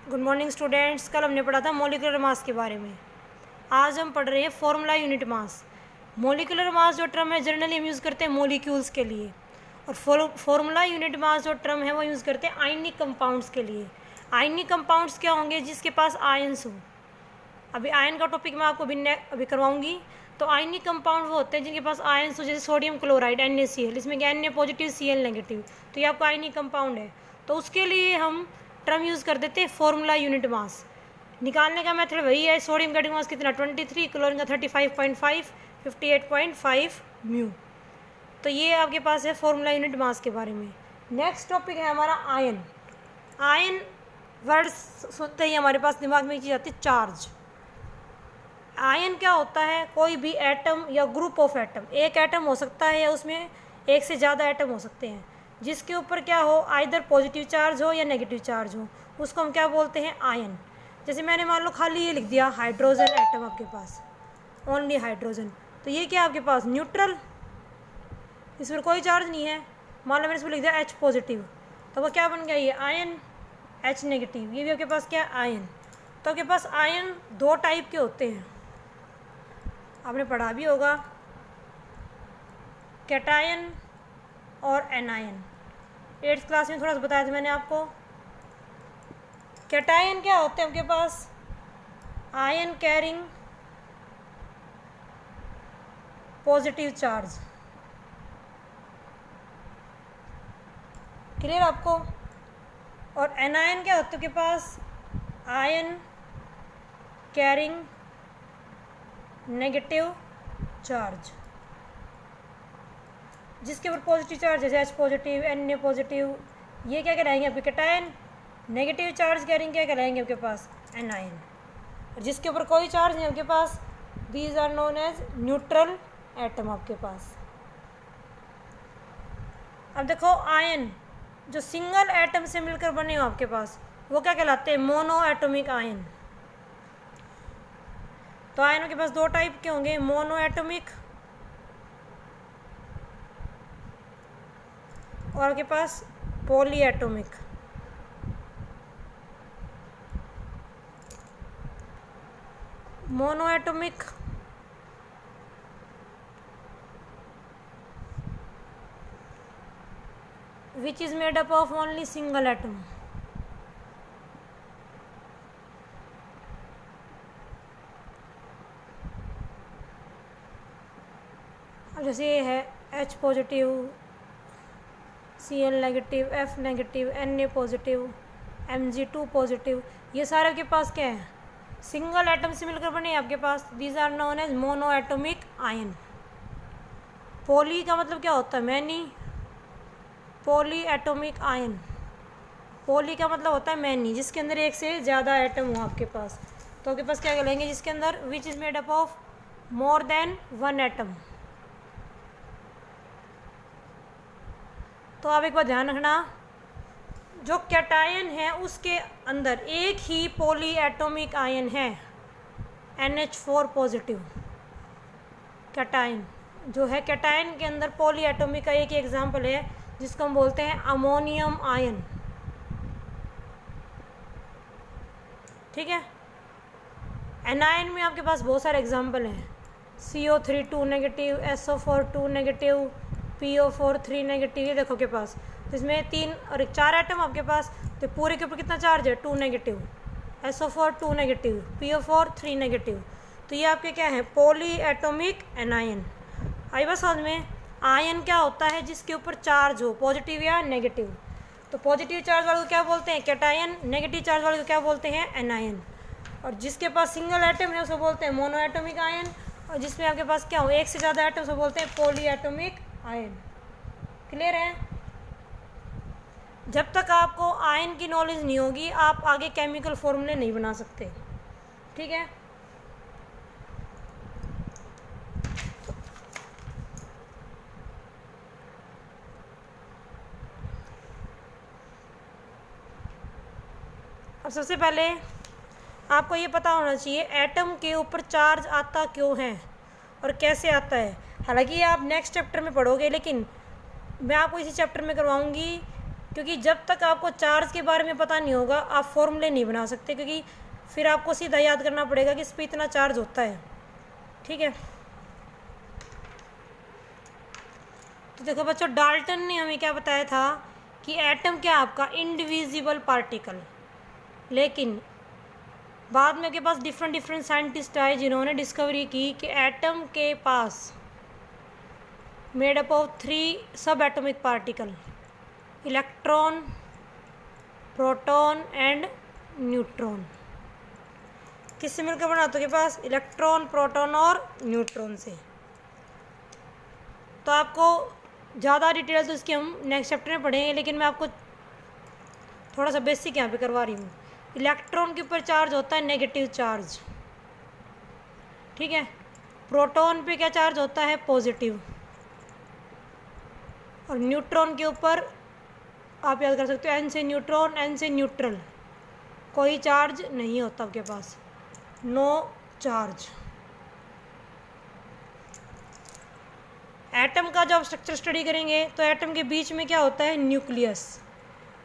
Good morning students. कल हमने पढ़ा था मॉलिक्यूलर मास के बारे में। आज हम पढ़ रहे हैं formula unit mass. Molecular mass जो टर्म है जनरली हम यूज़ करते हैं मॉलिक्यूल्स के लिए, और फॉर्मूला यूनिट मास जो टर्म है वो यूज़ करते हैं आयनिक कंपाउंड्स के लिए। आयनिक कंपाउंड्स क्या होंगे? जिसके पास आयन्स हो। अभी आयन का टॉपिक मैं आपको अभी करवाऊंगी। तो आयनिक कंपाउंड वो होते हैं जिनके पास आयन्स हो, जैसे सोडियम क्लोराइड NaCl, इसमें क्या Na पॉजिटिव Cl नेगेटिव, तो ये आपका आयनिक कंपाउंड है। तो उसके लिए हम टर्म यूज़ कर देते हैं फॉर्मूला यूनिट मास। निकालने का मेथड वही है। सोडियम का एटॉमिक मास कितना 23, क्लोरीन का 35.5, 58.5 म्यू। तो ये आपके पास है फॉर्मूला यूनिट मास के बारे में। नेक्स्ट टॉपिक है हमारा आयन। आयन वर्ड सुनते ही हमारे पास दिमाग में एक चीज़ आती है, चार्ज। आयन क्या होता है? कोई भी एटम या ग्रुप ऑफ एटम, एक एटम हो सकता है या उसमें एक से ज़्यादा एटम हो सकते हैं, जिसके ऊपर क्या हो, आइदर पॉजिटिव चार्ज हो या नेगेटिव चार्ज हो, उसको हम क्या बोलते हैं? आयन। जैसे मैंने मान लो खाली ये लिख दिया हाइड्रोजन एटम आपके पास, ओनली हाइड्रोजन, तो ये क्या आपके पास न्यूट्रल, इस पर कोई चार्ज नहीं है। मान लो मैंने इसमें लिख दिया H पॉजिटिव, तो वो क्या बन गया? ये आयन। H नेगेटिव, ये भी आपके पास क्या? आयन। तो आपके पास आयन दो टाइप के होते हैं, आपने पढ़ा भी होगा, कैटायन और एनायन। 8th क्लास में थोड़ा सा बताया था मैंने आपको। कैटायन क्या होते हैं आपके पास? Ion carrying positive charge. Clear आपको? और एनायन क्या होते हैं आपके पास? आयन कैरिंग नेगेटिव चार्ज, जिसके ऊपर पॉजिटिव चार्ज, जैसे H पॉजिटिव, Na पॉजिटिव, ये क्या कहलाएंगे आपके? कैटायन। नेगेटिव चार्ज कैरिंग क्या कहलाएंगे आपके पास? एनायन। और जिसके ऊपर कोई चार्ज नहीं आपके पास, these are known as neutral atom आपके पास। अब देखो, आयन जो सिंगल एटम से मिलकर बने हो आपके पास, वो क्या कहलाते हैं? Mono atomic ion. तो आयनों के पास दो टाइप के होंगे, मोनो एटॉमिक और आपके पास poly atomic. Mono atomic which is made up of only single atom। अब जैसे ये है H positive, Cl negative, F negative, Na positive, Mg2 positive, ये सारे आपके पास क्या है? सिंगल एटम से मिलकर बने आपके पास। These are known as mono atomic ion. Poly का मतलब क्या होता है? Many. Poly atomic ion, poly का मतलब होता है मैनी, जिसके अंदर एक से ज़्यादा एटम हो आपके पास। तो आपके पास क्या कहेंगे? जिसके अंदर which is made up of more than one atom. तो आप एक बार ध्यान रखना, जो कैटायन है उसके अंदर एक ही पॉली एटॉमिक आयन है, NH4 पॉजिटिव। कैटायन जो है, कैटायन के अंदर पॉली एटॉमिक का एक ही एग्जाम्पल है, जिसको हम बोलते हैं अमोनियम आयन। ठीक है। एनायन में आपके पास बहुत सारे एग्जाम्पल हैं, CO3 2 negative, SO4 2 negative, PO4 3 negative. ये देखो के पास, तो इसमें 3 और 1 4 एटम आपके पास, तो पूरे के ऊपर कितना चार्ज है? 2 negative, SO4 2 negative, PO4 3 negative. तो ये आपके क्या है? Poly atomic anion. आई बस समझ में? आयन क्या होता है? जिसके ऊपर चार्ज हो, पॉजिटिव या नेगेटिव। तो पॉजिटिव चार्ज वाले को क्या बोलते हैं? कैटायन। नेगेटिव चार्ज वाले को क्या बोलते हैं? एनायन। और जिसके पास सिंगल एटम है उसको बोलते हैं मोनो एटॉमिक आयन, और जिसमें आपके पास क्या हो, एक से ज़्यादा एटम, उसको बोलते हैं पॉली एटॉमिक आयन। क्लियर है? जब तक आपको आयन की नॉलेज नहीं होगी, आप आगे केमिकल फॉर्मूले नहीं बना सकते। ठीक है। अब सबसे पहले आपको ये पता होना चाहिए एटम के ऊपर चार्ज आता क्यों है और कैसे आता है। हालांकि आप नेक्स्ट चैप्टर में पढ़ोगे, लेकिन मैं आपको इसी चैप्टर में करवाऊंगी क्योंकि जब तक आपको चार्ज के बारे में पता नहीं होगा आप फॉर्मूले नहीं बना सकते, क्योंकि फिर आपको सीधा याद करना पड़ेगा कि इस पर इतना चार्ज होता है। ठीक है, तो देखो बच्चों, डाल्टन ने हमें क्या बताया था कि एटम क्या आपका इंडिविजिबल पार्टिकल, लेकिन बाद में के पास डिफरेंट साइंटिस्ट आए जिन्होंने डिस्कवरी की कि एटम के पास मेड अप ऑफ 3 सब atomic particle, electron, proton and neutron. किससे मिलकर बना तो के पास इलेक्ट्रॉन, प्रोटॉन और न्यूट्रॉन से। तो आपको ज़्यादा डिटेल्स तो इसकी हम नेक्स्ट चैप्टर में पढ़ेंगे, लेकिन मैं आपको थोड़ा सा बेसिक यहाँ पे करवा रही हूँ। इलेक्ट्रॉन के ऊपर चार्ज होता है नेगेटिव चार्ज, ठीक है। प्रोटॉन पे क्या चार्ज होता है, पॉजिटिव। और न्यूट्रॉन के ऊपर आप याद कर सकते हो एन से न्यूट्रॉन, एन से न्यूट्रल, कोई चार्ज नहीं होता आपके पास, नो चार्ज। एटम का जब स्ट्रक्चर स्टडी करेंगे तो एटम के बीच में क्या होता है, न्यूक्लियस,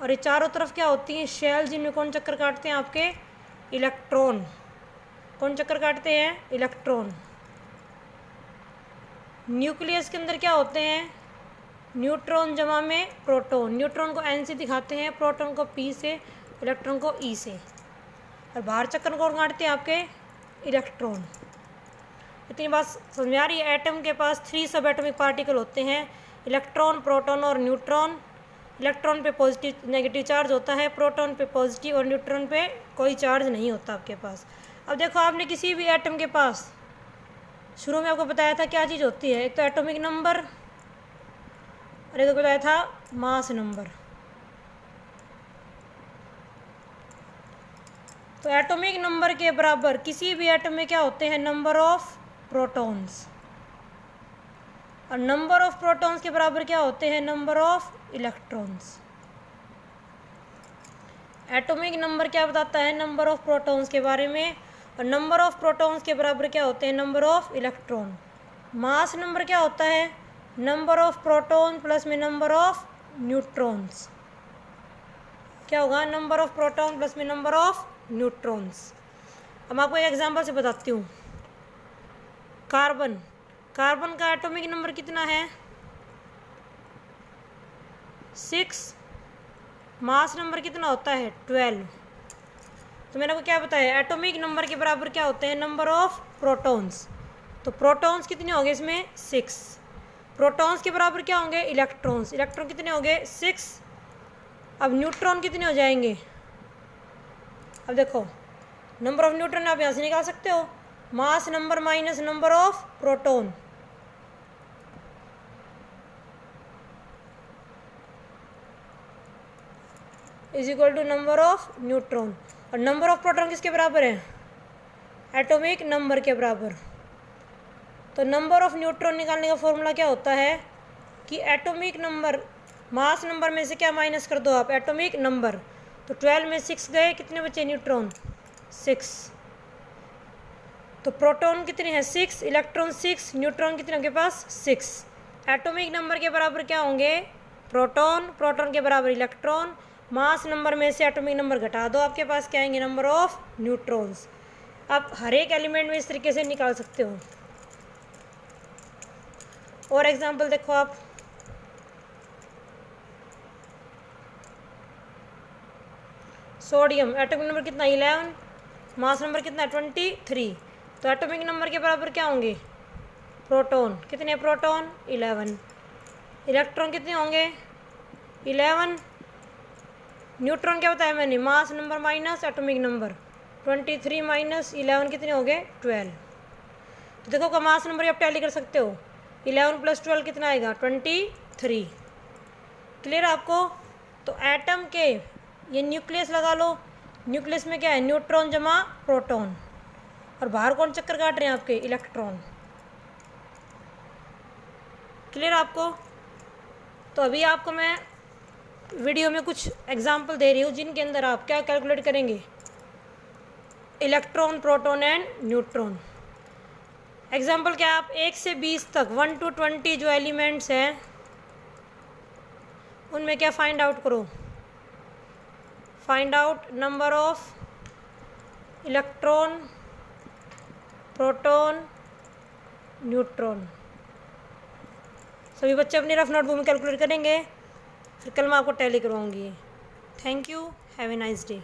और ये चारों तरफ क्या होती हैं, शेल, जिनमें कौन चक्कर काटते हैं आपके, इलेक्ट्रॉन। कौन चक्कर काटते हैं, इलेक्ट्रॉन। न्यूक्लियस के अंदर क्या होते हैं, न्यूट्रॉन जमा में प्रोटॉन। न्यूट्रॉन को एन से दिखाते हैं, प्रोटॉन को पी से, इलेक्ट्रॉन को ई से। और बाहर चक्कर कौन काटते हैं आपके, इलेक्ट्रॉन। इतनी बात समझ में आ रही है। एटम के पास 3 सब एटॉमिक पार्टिकल होते हैं, इलेक्ट्रॉन, प्रोटॉन और न्यूट्रॉन। इलेक्ट्रॉन पे पॉजिटिव नेगेटिव चार्ज होता है, प्रोटॉन पे पॉजिटिव और न्यूट्रॉन पे कोई चार्ज नहीं होता आपके पास। अब देखो, आपने किसी भी एटम के पास शुरू में आपको बताया था क्या चीज़ होती है, एक तो एटॉमिक नंबर और एक बताया था मास नंबर। तो एटॉमिक नंबर के बराबर किसी भी एटम में क्या होते हैं, नंबर ऑफ प्रोटॉन्स, और नंबर ऑफ प्रोटॉन्स के बराबर क्या होते हैं, number of electrons. Atomic number क्या बताता है, नंबर ऑफ प्रोटॉन्स के बारे में, और नंबर ऑफ प्रोटॉन्स के बराबर क्या होते हैं, number of electron. Mass number क्या होता है, नंबर ऑफ प्रोटॉन प्लस में नंबर ऑफ न्यूट्रॉन्स। क्या होगा, नंबर ऑफ प्रोटॉन प्लस में नंबर ऑफ न्यूट्रॉन्स। अब मैं आपको एक एग्जांपल से बताती हूँ। कार्बन, कार्बन का एटॉमिक नंबर कितना है, 6। मास नंबर कितना होता है, 12। तो मैंने आपको क्या बताया, एटॉमिक नंबर के बराबर क्या होते हैं, नंबर ऑफ प्रोटॉन्स। तो प्रोटॉन्स कितने होंगे इसमें, 6। प्रोटॉन्स के बराबर क्या होंगे, इलेक्ट्रॉन्स। इलेक्ट्रॉन कितने होंगे, 6। अब न्यूट्रॉन कितने हो जाएंगे, अब देखो नंबर ऑफ न्यूट्रॉन आप यहाँ से निकाल सकते हो, mass number minus number of proton. Is equal to number of neutron. और नंबर ऑफ प्रोटॉन किसके बराबर है, एटॉमिक नंबर के बराबर। तो नंबर ऑफ न्यूट्रॉन निकालने का फॉर्मूला क्या होता है कि एटॉमिक नंबर, मास नंबर में से क्या माइनस कर दो आप, एटॉमिक नंबर। तो 12 में 6 गए, कितने बचे न्यूट्रॉन, 6। तो प्रोटॉन कितने हैं, 6, इलेक्ट्रॉन 6, न्यूट्रॉन कितने के पास, 6। एटॉमिक नंबर के बराबर क्या होंगे, प्रोटॉन, प्रोटॉन के बराबर इलेक्ट्रॉन। मास नंबर में से एटॉमिक नंबर घटा दो, आपके पास क्या आएंगे, नंबर ऑफ न्यूट्रॉन्स। आप हर एक एलिमेंट में इस तरीके से निकाल सकते हो। और एग्जांपल देखो आप, सोडियम, एटॉमिक नंबर कितना, 11, मास नंबर कितना, 23। तो एटॉमिक नंबर के बराबर क्या होंगे, प्रोटॉन, कितने प्रोटॉन, 11। इलेक्ट्रॉन कितने होंगे, 11। न्यूट्रॉन क्या बताया मैंने, मास number minus atomic number, 23 minus 11 कितने हो गए, 12। तो देखो का मास नंबर आप टैली कर सकते हो, 11 प्लस 12 कितना आएगा, 23। क्लियर आपको। तो एटम के ये न्यूक्लियस लगा लो, न्यूक्लियस में क्या है, न्यूट्रॉन जमा प्रोटॉन, और बाहर कौन चक्कर काट रहे हैं आपके, इलेक्ट्रॉन। क्लियर आपको। तो अभी आपको मैं वीडियो में कुछ एग्जाम्पल दे रही हूँ जिनके अंदर आप क्या कैलकुलेट करेंगे, electron, proton and neutron. Example क्या, आप 1 से 20 तक 1 to 20 जो एलिमेंट्स हैं उनमें क्या फाइंड आउट करो, find out number of electron, proton, neutron. सभी बच्चे अपनी रफ नोटबुक में कैलकुलेट करेंगे, फिर कल मैं आपको टैली करवाऊँगी। Thank you, have a nice day.